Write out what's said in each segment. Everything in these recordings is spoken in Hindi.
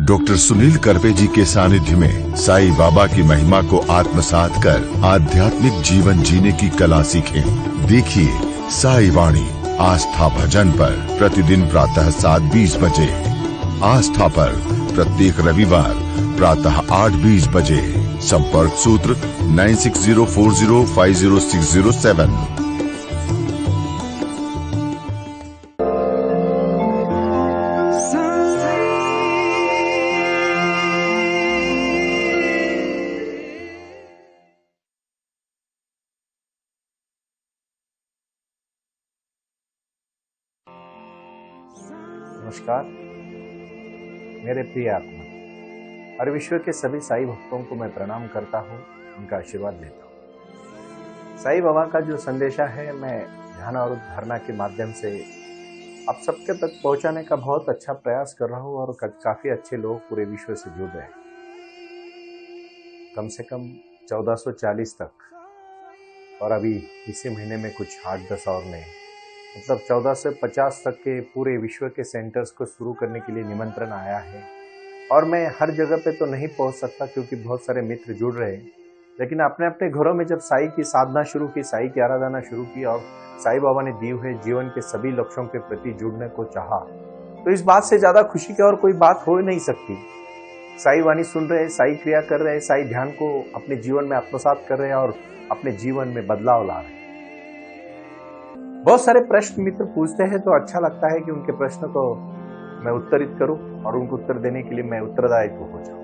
डॉक्टर सुनील करवे जी के सानिध्य में साईं बाबा की महिमा को आत्मसात कर आध्यात्मिक जीवन जीने की कला सीखें। देखिए साईं वाणी आस्था भजन पर प्रतिदिन प्रातः 7:20 बजे, आस्था पर प्रत्येक रविवार प्रातः 8:20 बजे। संपर्क सूत्र 9604050607। नमस्कार मेरे प्रिय आत्मा और विश्व के सभी साईं भक्तों को मैं प्रणाम करता हूँ, उनका आशीर्वाद लेता हूँ। साईं बाबा का जो संदेशा है मैं ध्यान और धारणा के माध्यम से आप सबके तक पहुँचाने का बहुत अच्छा प्रयास कर रहा हूँ और काफ़ी अच्छे लोग पूरे विश्व से जुड़ रहे हैं। कम से कम 1440 तक, और अभी इसी महीने में कुछ 8-10 और नए, मतलब 14 से 50 तक के पूरे विश्व के सेंटर्स को शुरू करने के लिए निमंत्रण आया है। और मैं हर जगह पे तो नहीं पहुंच सकता क्योंकि बहुत सारे मित्र जुड़ रहे हैं, लेकिन अपने अपने घरों में जब साईं की साधना शुरू की, साईं की आराधना शुरू की और साईं बाबा ने दिए हुए जीवन के सभी लक्ष्यों के प्रति जुड़ने को चाहा, तो इस बात से ज़्यादा खुशी की और कोई बात हो नहीं सकती। साईं वाणी सुन रहे हैं, साईं क्रिया कर रहे हैं, साईं ध्यान को अपने जीवन में आत्मसात कर रहे हैं और अपने जीवन में बदलाव ला रहे हैं। बहुत सारे प्रश्न मित्र पूछते हैं तो अच्छा लगता है कि उनके प्रश्न को मैं उत्तरित करूं और उनको उत्तर देने के लिए मैं उत्तरदायित्व हो जाऊं।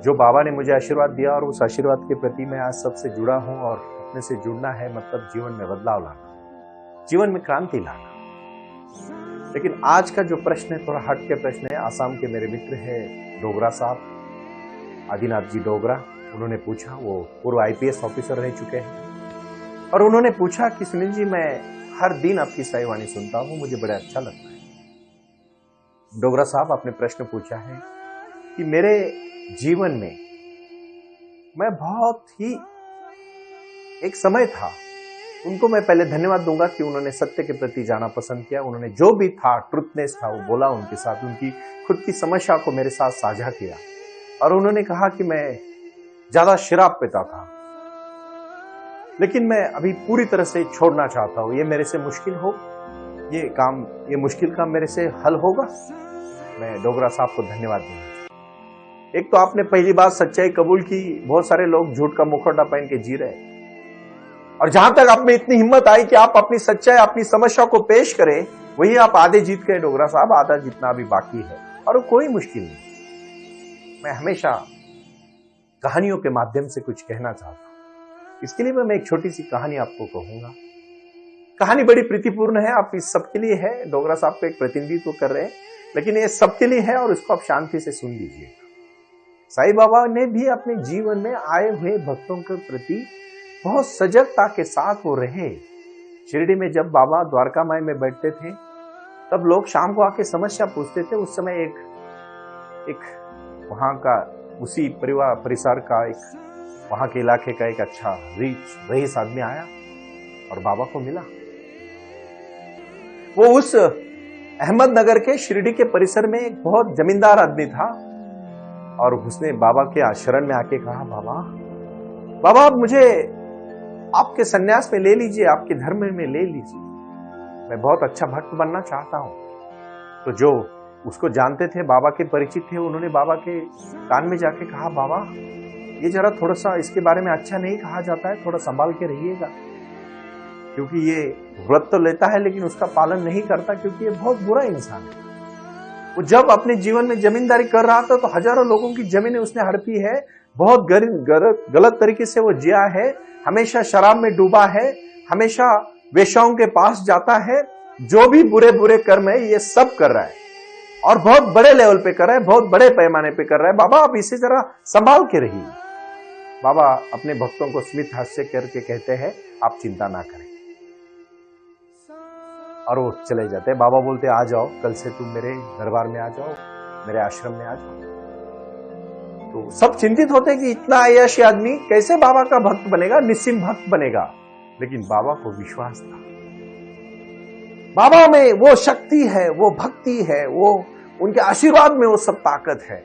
जो बाबा ने मुझे आशीर्वाद दिया और उस आशीर्वाद के प्रति मैं आज सबसे जुड़ा हूं, और अपने से जुड़ना है मतलब जीवन में बदलाव लाना, जीवन में क्रांति लाना। लेकिन आज का जो प्रश्न है थोड़ा हट के प्रश्न है। आसाम के मेरे मित्र है डोगरा साहब, आदिनाथ जी डोगरा, उन्होंने पूछा, वो पूर्व IPS ऑफिसर रह चुके हैं, और उन्होंने पूछा कि सुनील जी मैं हर दिन आपकी साईं वाणी सुनता हूं, मुझे बड़ा अच्छा लगता है। डोगरा साहब आपने प्रश्न पूछा है कि मेरे जीवन में मैं बहुत ही एक समय था, उनको मैं पहले धन्यवाद दूंगा कि उन्होंने सत्य के प्रति जाना पसंद किया। उन्होंने जो भी था, ट्रुथनेस था, वो बोला उनके साथ, उनकी खुद की समस्या को मेरे साथ साझा किया। और उन्होंने कहा कि मैं ज्यादा शराब पीता था, लेकिन मैं अभी पूरी तरह से छोड़ना चाहता हूं। ये मेरे से मुश्किल हो, ये मुश्किल काम मेरे से हल होगा। मैं डोगरा साहब को धन्यवाद दूंगा। एक तो आपने पहली बात सच्चाई कबूल की। बहुत सारे लोग झूठ का मुखौटा पहन के जी रहे, और जहां तक आप में इतनी हिम्मत आई कि आप अपनी सच्चाई, अपनी समस्या को पेश करें, वही आप आधे जीत गए डोगरा साहब। आधा जीतना अभी बाकी है, और कोई मुश्किल नहीं। मैं हमेशा कहानियों के माध्यम से कुछ कहना चाहता हूं। इसके लिए मैं एक छोटी सी कहानी आपको कहूंगा। कहानी बड़ी प्रीतिपूर्ण है, आप इस सबके लिए है। डोगरा साहब को एक प्रतिनिधित्व कर रहे हैं, लेकिन ये सबके लिए है और इसको आप शांति से सुन लीजिए। साईं बाबा ने भी अपने जीवन में आए हुए भक्तों के प्रति बहुत सजगता के साथ वो रहे। शिरडी में जब बाबा द्वारका माई में बैठते थे, तब लोग शाम को आके समस्या पूछते थे। उस समय एक वहां का, उसी परिसर का, एक वहां के इलाके का एक अच्छा रईस आदमी आया और बाबा को मिला। वो उस अहमदनगर के शिरडी के परिसर में एक बहुत जमींदार आदमी था, और उसने बाबा के शरण में आके कहा, बाबा आप मुझे आपके सन्यास में ले लीजिए, आपके धर्म में ले लीजिए, मैं बहुत अच्छा भक्त बनना चाहता हूं। तो जो उसको जानते थे, बाबा के परिचित थे, उन्होंने बाबा के कान में जाके कहा, बाबा ये जरा थोड़ा सा इसके बारे में अच्छा नहीं कहा जाता है, थोड़ा संभाल के रहिएगा, क्योंकि ये व्रत तो लेता है लेकिन उसका पालन नहीं करता, क्योंकि ये बहुत बुरा इंसान है। वो जब अपने जीवन में जमींदारी कर रहा था तो हजारों लोगों की जमीनें उसने हड़पी है, बहुत गलत तरीके से वो जिया है, हमेशा शराब में डूबा है, हमेशा वेश्याओं के पास जाता है, जो भी बुरे बुरे कर्म है ये सब कर रहा है, और बहुत बड़े लेवल पे कर रहा है, बहुत बड़े पैमाने पे कर रहा है। बाबा आप इसे जरा संभाल के रहिए। बाबा अपने भक्तों को स्मित हास्य करके कहते हैं, आप चिंता ना करें, और वो चले जाते हैं। बाबा बोलते आ जाओ, कल से तुम मेरे दरबार में आ जाओ, मेरे आश्रम में आ जाओ। तो सब चिंतित होते कि इतना अय्याशी आदमी कैसे बाबा का भक्त बनेगा, निस्सिम भक्त बनेगा। लेकिन बाबा को विश्वास था, बाबा में वो शक्ति है, वो भक्ति है, वो उनके आशीर्वाद में वो सब ताकत है।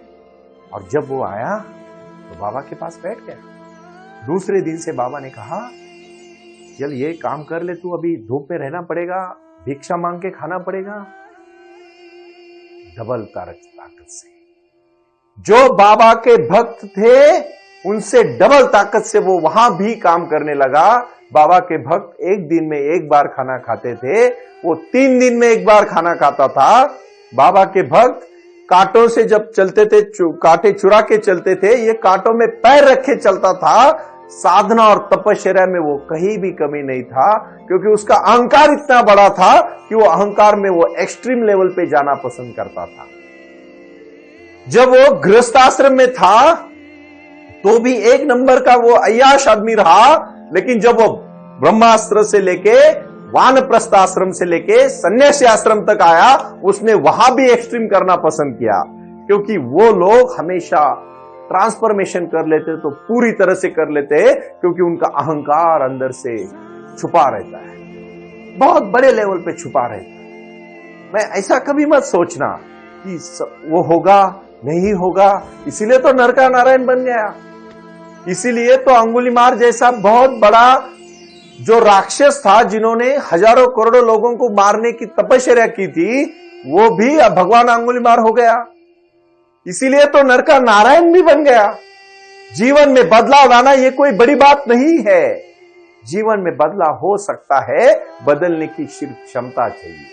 और जब वो आया तो बाबा के पास बैठ गया। दूसरे दिन से बाबा ने कहा, चल ये काम कर ले, तू अभी धूप में रहना पड़ेगा, भिक्षा मांग के खाना पड़ेगा। डबल ताकत से जो बाबा के भक्त थे उनसे डबल ताकत से वो वहां भी काम करने लगा। बाबा के भक्त एक दिन में एक बार खाना खाते थे, वो 3 दिन में एक बार खाना खाता था। बाबा के भक्त कांटों से जब चलते थे, कांटे चुरा के चलते थे, ये कांटों में पैर रखे चलता था। साधना और तपस्या में वो कहीं भी कमी नहीं था, क्योंकि उसका अहंकार इतना बड़ा था कि वो अहंकार में वो एक्सट्रीम लेवल पे जाना पसंद करता था। जब वो गृहस्थाश्रम में था तो भी एक नंबर का वो अय्याश आदमी रहा, लेकिन जब वो ब्रह्मास्त्र से लेके वानप्रस्थ आश्रम से लेके सन्यासी आश्रम तक आया, उसने वहां भी एक्सट्रीम करना पसंद किया, क्योंकि वो लोग हमेशा ट्रांसफॉर्मेशन कर लेते तो पूरी तरह से कर लेते, क्योंकि उनका अहंकार अंदर से छुपा रहता है, बहुत बड़े लेवल पे छुपा रहता है। मैं ऐसा कभी मत सोचना कि वो होगा नहीं होगा, इसीलिए तो नरका नारायण बन गया। इसीलिए तो अंगुलीमार जैसा बहुत बड़ा जो राक्षस था, जिन्होंने हजारों करोड़ों लोगों को मारने की तपस्या की थी, वो भी अब भगवान अंगुलीमार हो गया। इसीलिए तो नरका नारायण भी बन गया। जीवन में बदलाव लाना ये कोई बड़ी बात नहीं है। जीवन में बदलाव हो सकता है, बदलने की सिर्फ क्षमता चाहिए।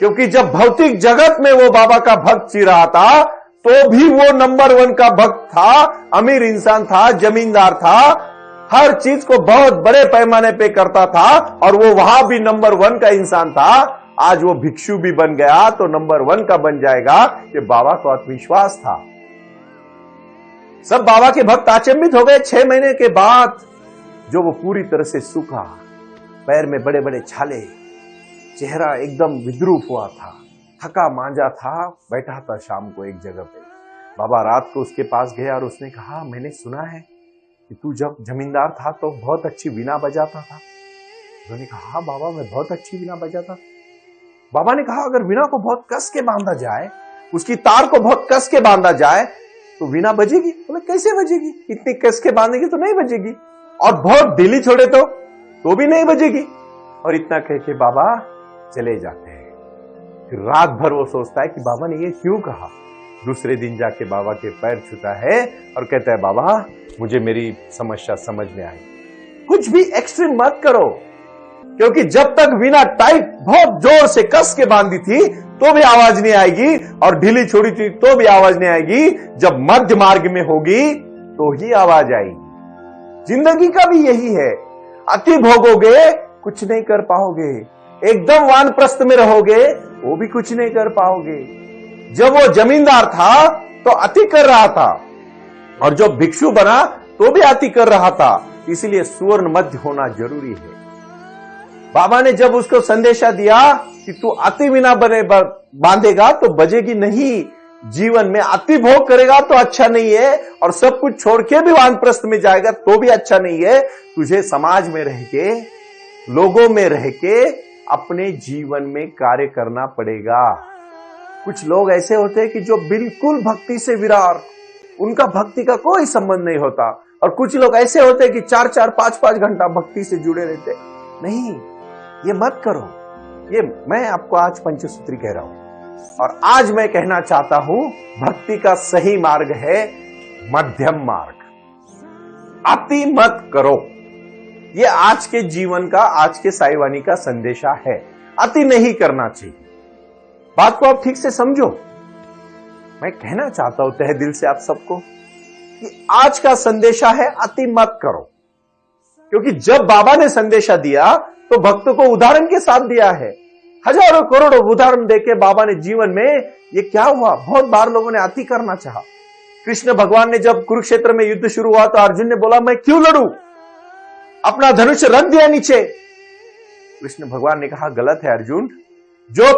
क्योंकि जब भौतिक जगत में वो बाबा का भक्त जी रहा था, तो भी वो नंबर 1 का भक्त था, अमीर इंसान था, जमींदार था, हर चीज को बहुत बड़े पैमाने पे करता था, और वो वहां भी नंबर 1 का इंसान था। आज वो भिक्षु भी बन गया तो नंबर 1 का बन जाएगा। कि बाबा को आत्मविश्वास था। सब बाबा के भक्त अचंभित हो गए 6 महीने के बाद, जो वो पूरी तरह से सूखा, पैर में बड़े बड़े छाले, चेहरा एकदम विद्रूप हुआ था, थका मांजा था, बैठा था शाम को एक जगह पे। बाबा रात को उसके पास गए और उसने कहा, मैंने सुना है कि तू जब जमींदार था तो बहुत अच्छी वीणा बजाता था। उन्होंने कहा, हाँ बाबा, मैं बहुत अच्छी वीणा बजाता। बाबा ने कहा, अगर वीणा को बहुत कस के बांधा जाए, उसकी तार को बहुत कस के बांधा जाए तो वीणा बजेगी? बोले, कैसे बजेगी? इतनी कस के बांधेगी तो नहीं बजेगी, और बहुत ढीली छोड़े तो भी नहीं बजेगी। और इतना कह के बाबा चले जाते हैं। फिर रात भर वो सोचता है कि बाबा ने ये क्यों कहा। दूसरे दिन जाके बाबा के पैर छूता है और कहता है, बाबा मुझे मेरी समस्या समझ में आई। कुछ भी एक्सट्रीम मत करो, क्योंकि जब तक वीणा टाइट बहुत जोर से कस के बांधी थी तो भी आवाज नहीं आएगी, और ढीली छोड़ी थी तो भी आवाज नहीं आएगी। जब मध्य मार्ग में होगी तो ही आवाज आएगी। जिंदगी का भी यही है, अति भोगोगे कुछ नहीं कर पाओगे, एकदम वानप्रस्थ में रहोगे वो भी कुछ नहीं कर पाओगे। जब वो जमींदार था तो अति कर रहा था, और जब भिक्षु बना तो भी अति कर रहा था। इसलिए सुवर्ण मध्य होना जरूरी है। बाबा ने जब उसको संदेशा दिया कि तू अति बिना बने बांधेगा तो बजेगी नहीं, जीवन में अति भोग करेगा तो अच्छा नहीं है, और सब कुछ छोड़ के भी वानप्रस्थ में जाएगा तो भी अच्छा नहीं है। तुझे समाज में रह के, लोगों में रह के अपने जीवन में कार्य करना पड़ेगा। कुछ लोग ऐसे होते हैं कि जो बिल्कुल भक्ति से विरार, उनका भक्ति का कोई संबंध नहीं होता, और कुछ लोग ऐसे होते हैं कि 4-4, 5-5 घंटा भक्ति से जुड़े रहते। नहीं, ये मत करो। ये मैं आपको आज पंचसूत्री कह रहा हूं, और आज मैं कहना चाहता हूं, भक्ति का सही मार्ग है मध्यम मार्ग। अति मत करो। ये आज के जीवन का, आज के साईवानी का संदेशा है। अति नहीं करना चाहिए। बात को आप ठीक से समझो। मैं कहना चाहता हूं तहे दिल से आप सबको कि आज का संदेशा है अति मत करो, क्योंकि जब बाबा ने संदेशा दिया तो भक्तों को उदाहरण के साथ दिया है। हजारों करोड़ों उदाहरण देके बाबा ने जीवन में, ये क्या हुआ, बहुत बार लोगों ने अति करना चाहा। कृष्ण भगवान ने जब कुरुक्षेत्र में युद्ध शुरू हुआ तो अर्जुन ने बोला, मैं क्यों लड़ूं, अपना धनुष रख दिया नीचे। कृष्ण भगवान ने कहा, गलत है अर्जुन, जो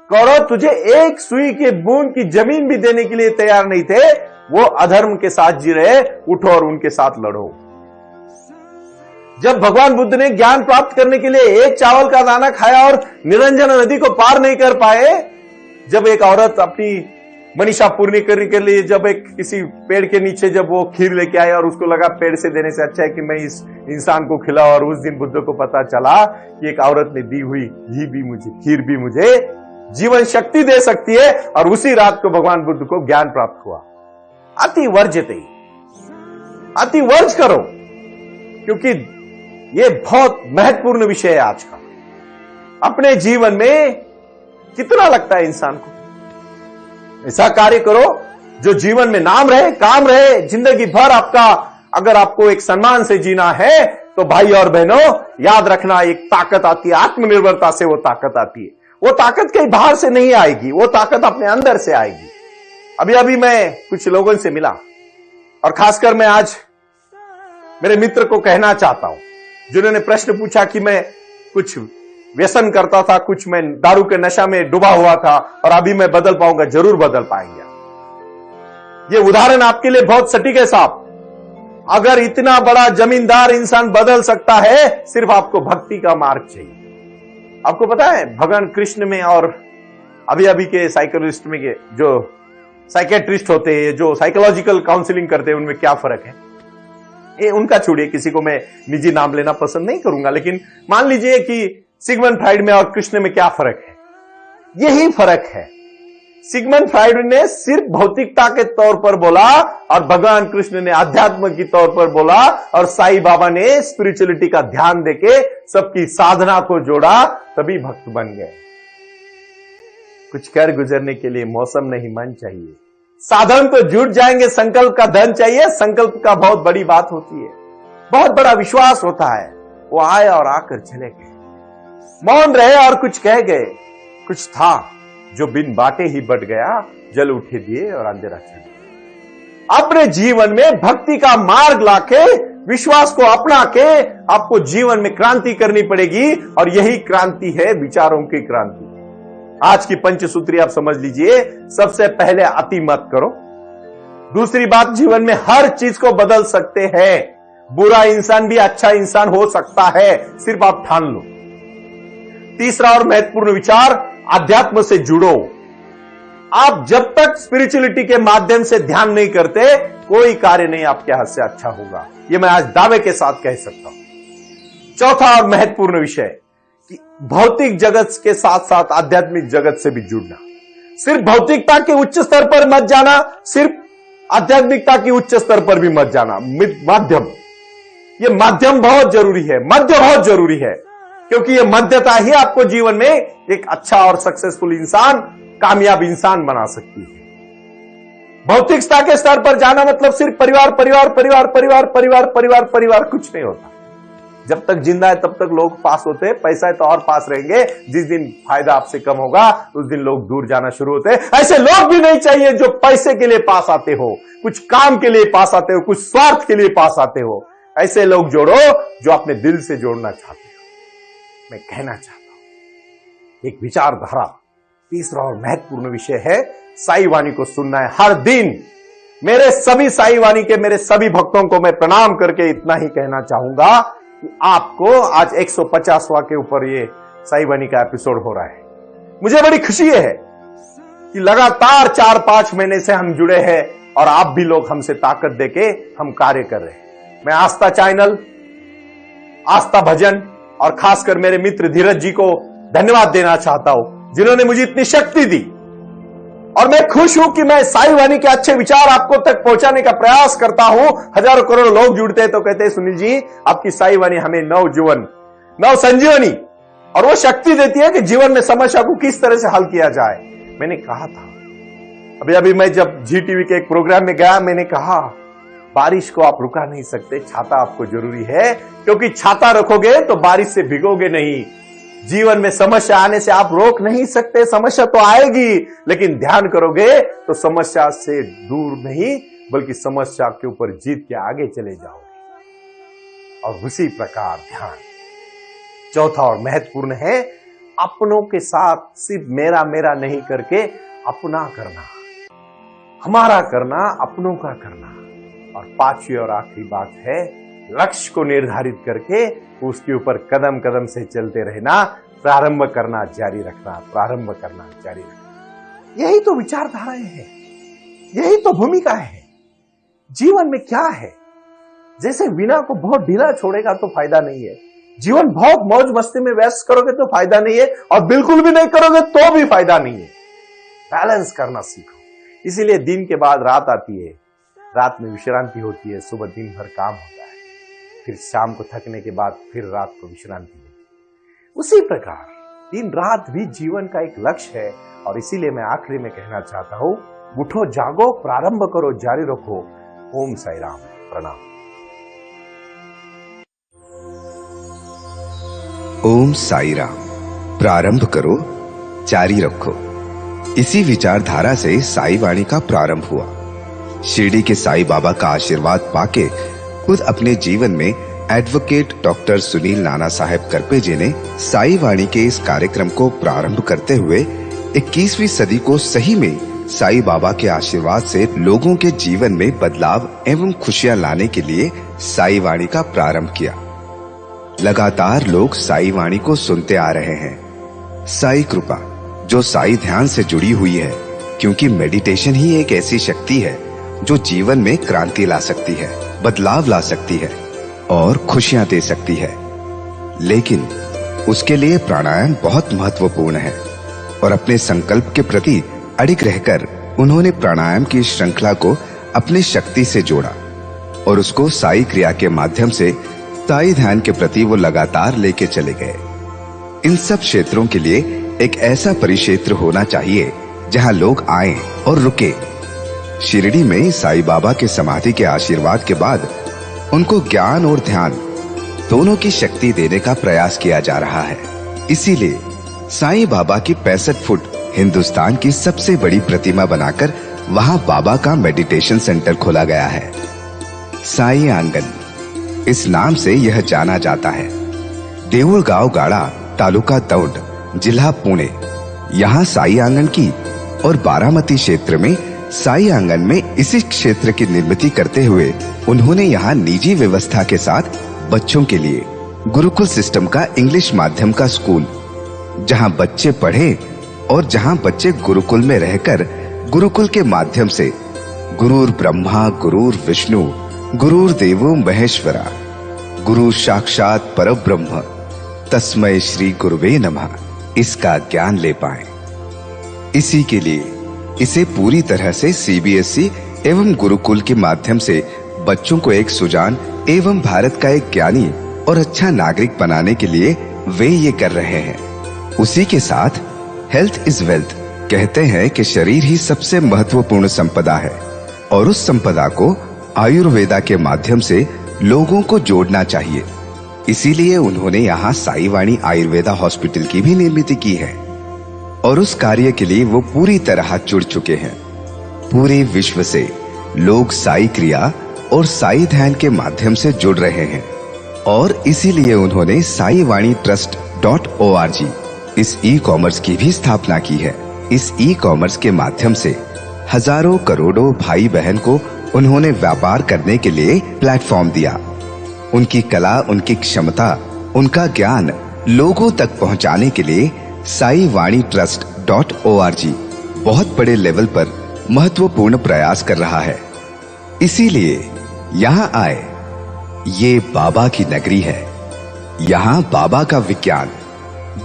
करो तुझे एक सुई के बूंद की जमीन भी देने के लिए तैयार नहीं थे, वो अधर्म के साथ जी रहे, उठो और उनके साथ लड़ो। जब भगवान बुद्ध ने ज्ञान प्राप्त करने के लिए एक चावल का दाना खाया और निरंजन नदी को पार नहीं कर पाए, जब एक औरत अपनी मनीषा पूरी करने के लिए जब एक किसी पेड़ के नीचे जब वो खीर लेके आए और उसको लगा पेड़ से देने से अच्छा है कि मैं इस इंसान को खिलाऊं, और उस दिन बुद्ध को पता चला कि एक औरत ने दी हुई घी भी मुझे, खीर भी मुझे जीवन शक्ति दे सकती है, और उसी रात को भगवान बुद्ध को ज्ञान प्राप्त हुआ। अति वर्जते, अति वर्ज करो, क्योंकि ये बहुत महत्वपूर्ण विषय है आज का। अपने जीवन में कितना लगता है इंसान को, ऐसा कार्य करो जो जीवन में नाम रहे, काम रहे, जिंदगी भर आपका। अगर आपको एक सम्मान से जीना है तो भाई और बहनों याद रखना, एक ताकत आती है, आत्मनिर्भरता से वो ताकत आती है। वो ताकत कहीं बाहर से नहीं आएगी, वो ताकत अपने अंदर से आएगी। अभी अभी मैं कुछ लोगों से मिला, और खासकर मैं आज मेरे मित्र को कहना चाहता हूं, जिन्होंने प्रश्न पूछा कि मैं कुछ व्यसन करता था, कुछ मैं दारू के नशा में डूबा हुआ था, और अभी मैं बदल पाऊंगा। जरूर बदल पाएंगे। ये उदाहरण आपके लिए बहुत सटीक है साहब। अगर इतना बड़ा जमींदार इंसान बदल सकता है, सिर्फ आपको भक्ति का मार्ग चाहिए। आपको पता है भगवान कृष्ण में और अभी अभी के साइकोलॉजिस्ट में जो साइकेट्रिस्ट होते हैं, जो साइकोलॉजिकल काउंसलिंग करते हैं, उनमें क्या फर्क है? ये उनका छोड़िए, किसी को मैं निजी नाम लेना पसंद नहीं करूंगा, लेकिन मान लीजिए कि सिगमंड फ्राइड में और कृष्ण में क्या फर्क है? यही फर्क है। सिगमंड फ्राइड ने सिर्फ भौतिकता के तौर पर बोला, और भगवान कृष्ण ने अध्यात्म के तौर पर बोला, और साईं बाबा ने स्पिरिचुअलिटी का ध्यान देके सबकी साधना को जोड़ा, तभी भक्त बन गए। कुछ कर गुजरने के लिए मौसम नहीं मन चाहिए, साधन तो जुट जाएंगे, संकल्प का धन चाहिए। संकल्प का बहुत बड़ी बात होती है, बहुत बड़ा विश्वास होता है। वो आए और आकर चले गए, मौन रहे और कुछ कह गए। कुछ था जो बिन बाटे ही बट गया, जल उठे दिए और अंधेरा चले। अपने जीवन में भक्ति का मार्ग लाके, विश्वास को अपना के आपको जीवन में क्रांति करनी पड़ेगी, और यही क्रांति है विचारों की क्रांति। आज की पंचसूत्री आप समझ लीजिए। सबसे पहले अति मत करो। दूसरी बात, जीवन में हर चीज को बदल सकते हैं। बुरा इंसान भी अच्छा इंसान हो सकता है, सिर्फ आप ठान लो। तीसरा और महत्वपूर्ण विचार, अध्यात्म से जुड़ो। आप जब तक स्पिरिचुअलिटी के माध्यम से ध्यान नहीं करते, कोई कार्य नहीं आपके हाथ से अच्छा होगा। यह मैं आज दावे के साथ कह सकता हूं। चौथा और महत्वपूर्ण विषय कि भौतिक जगत के साथ साथ आध्यात्मिक जगत से भी जुड़ना। सिर्फ भौतिकता के उच्च स्तर पर मत जाना, सिर्फ आध्यात्मिकता की उच्च स्तर पर भी मत जाना। मध्यम, यह मध्यम बहुत जरूरी है। मध्य बहुत जरूरी है, क्योंकि यह मध्यता ही आपको जीवन में एक अच्छा और सक्सेसफुल इंसान, कामयाब इंसान बना सकती है। भौतिकता के स्तर पर जाना मतलब सिर्फ परिवार परिवार परिवार परिवार परिवार परिवार परिवार, कुछ नहीं होता। जब तक जिंदा है तब तक लोग पास होते हैं, पैसा है तो और पास रहेंगे। जिस दिन फायदा आपसे कम होगा, उस दिन लोग दूर जाना शुरू होते हैं। ऐसे लोग भी नहीं चाहिए जो पैसे के लिए पास आते हो, कुछ काम के लिए पास आते हो, कुछ स्वार्थ के लिए पास आते हो। ऐसे लोग जोड़ो जो अपने दिल से जोड़ना चाहते हो। मैं कहना चाहता हूं, एक विचारधारा। तीसरा और महत्वपूर्ण विषय है, साईं वाणी को सुनना है हर दिन। मेरे सभी साईं वाणी के मेरे सभी भक्तों को मैं प्रणाम करके इतना ही कहना चाहूंगा कि आपको आज 150वां के ऊपर ये साईं वाणी का एपिसोड हो रहा है। मुझे बड़ी खुशी है कि लगातार 4-5 महीने से हम जुड़े हैं, और आप भी लोग हमसे ताकत देके हम कार्य कर रहे हैं। मैं आस्था चैनल, आस्था भजन और खासकर मेरे मित्र धीरज जी को धन्यवाद देना चाहता हूं, जिन्होंने मुझे इतनी शक्ति दी। और मैं खुश हूं कि मैं साईं वाणी के अच्छे विचार आपको तक पहुंचाने का प्रयास करता हूं। हजारों करोड़ लोग जुड़ते हैं तो कहते हैं, सुनील जी आपकी साईं वाणी हमें नवजीवन, नव संजीवनी और वो शक्ति देती है कि जीवन में समस्या को किस तरह से हल किया जाए। मैंने कहा था, अभी मैं जब जी टीवी के एक प्रोग्राम में गया, मैंने कहा बारिश को आप रुका नहीं सकते, छाता आपको जरूरी है, क्योंकि छाता रखोगे तो बारिश से भिगोगे नहीं। जीवन में समस्या आने से आप रोक नहीं सकते, समस्या तो आएगी, लेकिन ध्यान करोगे तो समस्या से दूर नहीं बल्कि समस्या के ऊपर जीत के आगे चले जाओगे। और उसी प्रकार ध्यान। चौथा और महत्वपूर्ण है, अपनों के साथ सिर्फ मेरा मेरा नहीं करके अपना करना, हमारा करना, अपनों का करना। और पांचवी और आखिरी बात है, लक्ष्य को निर्धारित करके उसके ऊपर कदम कदम से चलते रहना, प्रारंभ करना जारी रखना, प्रारंभ करना जारी रखना। यही तो विचारधाराएं हैं, यही तो भूमिका है। जीवन में क्या है, जैसे वीणा को बहुत ढीला छोड़ेगा तो फायदा नहीं है, जीवन बहुत मौज मस्ती में व्यस्त करोगे तो फायदा नहीं है, और बिल्कुल भी नहीं करोगे तो भी फायदा नहीं है। बैलेंस करना सीखो। इसीलिए दिन के बाद रात आती है, रात में विश्रांति होती है, सुबह दिन भर काम होता है, फिर शाम को थकने के बाद फिर रात को विश्रांति होती है। उसी प्रकार दिन रात भी जीवन का एक लक्ष्य है। और इसीलिए मैं आखिरी में कहना चाहता हूं, उठो जागो, प्रारंभ करो, जारी रखो। ओम साई राम। प्रणाम। ओम साई राम। प्रारंभ करो, जारी रखो। इसी विचारधारा से साई वाणी का प्रारंभ हुआ। शिरडी के साई बाबा का आशीर्वाद पाके खुद अपने जीवन में एडवोकेट डॉक्टर सुनील नाना साहेब करपे जी ने साई वाणी के इस कार्यक्रम को प्रारंभ करते हुए 21वीं सदी को सही में साई बाबा के आशीर्वाद से लोगों के जीवन में बदलाव एवं खुशियां लाने के लिए साई वाणी का प्रारंभ किया। लगातार लोग साई वाणी को सुनते आ रहे हैं। साई कृपा जो साई ध्यान से जुड़ी हुई है, क्योंकि मेडिटेशन ही एक ऐसी शक्ति है जो जीवन में क्रांति ला सकती है, बदलाव ला सकती है और खुशियां दे सकती है। लेकिन उसके लिए प्राणायाम बहुत महत्वपूर्ण है और अपने संकल्प के प्रति अडिग रहकर उन्होंने प्राणायाम की श्रृंखला को अपने शक्ति से जोड़ा और उसको साई क्रिया के माध्यम से साई ध्यान के प्रति वो लगातार लेके चले गए। इन सब क्षेत्रों के लिए एक ऐसा परिक्षेत्र होना चाहिए जहां लोग आए और रुके। शिरडी में साई बाबा के समाधि के आशीर्वाद के बाद उनको ज्ञान और ध्यान दोनों की शक्ति देने का प्रयास किया जा रहा है। इसीलिए साई बाबा की 65 फुट हिंदुस्तान की सबसे बड़ी प्रतिमा बनाकर वहां बाबा का मेडिटेशन सेंटर खोला गया है। साई आंगन इस नाम से यह जाना जाता है। देऊळगाव गाड़ा, तालुका दौंड, जिला पुणे, यहाँ साई आंगन की और बारामती क्षेत्र में साई आंगन में इसी क्षेत्र की निर्मित करते हुए उन्होंने यहाँ निजी व्यवस्था के साथ बच्चों के लिए गुरुकुल सिस्टम का इंग्लिश माध्यम का स्कूल, जहाँ बच्चे पढ़े और जहाँ बच्चे गुरुकुल में रहकर गुरुकुल के माध्यम से गुरुर ब्रह्मा गुरुर विष्णु गुरुर देवो महेश्वरा गुरु साक्षात परब्रह्म तस्मै श्री गुरुवे नमः इसका ज्ञान ले पाएं। इसी के लिए इसे पूरी तरह से सीबीएसई एवं गुरुकुल के माध्यम से बच्चों को एक सुजान एवं भारत का एक ज्ञानी और अच्छा नागरिक बनाने के लिए वे ये कर रहे हैं। उसी के साथ हेल्थ इज वेल्थ कहते हैं कि शरीर ही सबसे महत्वपूर्ण संपदा है और उस संपदा को आयुर्वेदा के माध्यम से लोगों को जोड़ना चाहिए। इसीलिए उन्होंने यहाँ साई वाणी आयुर्वेदा हॉस्पिटल की भी निर्मित की है और उस कार्य के लिए वो पूरी तरह जुड़ चुके हैं। पूरे विश्व से लोग साई क्रिया और साई ध्यान के माध्यम से जुड़ रहे हैं और इसीलिए उन्होंने साई वाणी trust.org इस ई कॉमर्स की भी स्थापना की है। इस ई कॉमर्स के माध्यम से हजारों करोड़ों भाई बहन को उन्होंने व्यापार करने के लिए प्लेटफॉर्म दिया। उनकी कला, उनकी क्षमता, उनका ज्ञान लोगों तक पहुंचाने के लिए साई वाणी trust.org बहुत बड़े लेवल पर महत्वपूर्ण प्रयास कर रहा है। इसीलिए यहाँ आए। ये बाबा की नगरी है। यहाँ बाबा का विज्ञान,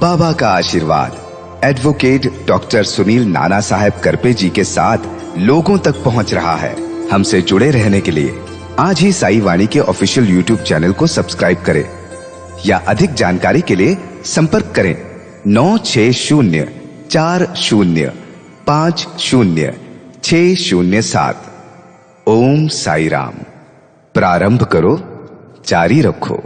बाबा का आशीर्वाद एडवोकेट डॉक्टर सुनील नाना साहेब करपे जी के साथ लोगों तक पहुंच रहा है। हमसे जुड़े रहने के लिए आज ही साई वाणी के ऑफिशियल यूट्यूब चैनल को सब्सक्राइब करें या अधिक जानकारी के लिए संपर्क करें 9604050607। ओम साई राम। प्रारंभ करो, जारी रखो।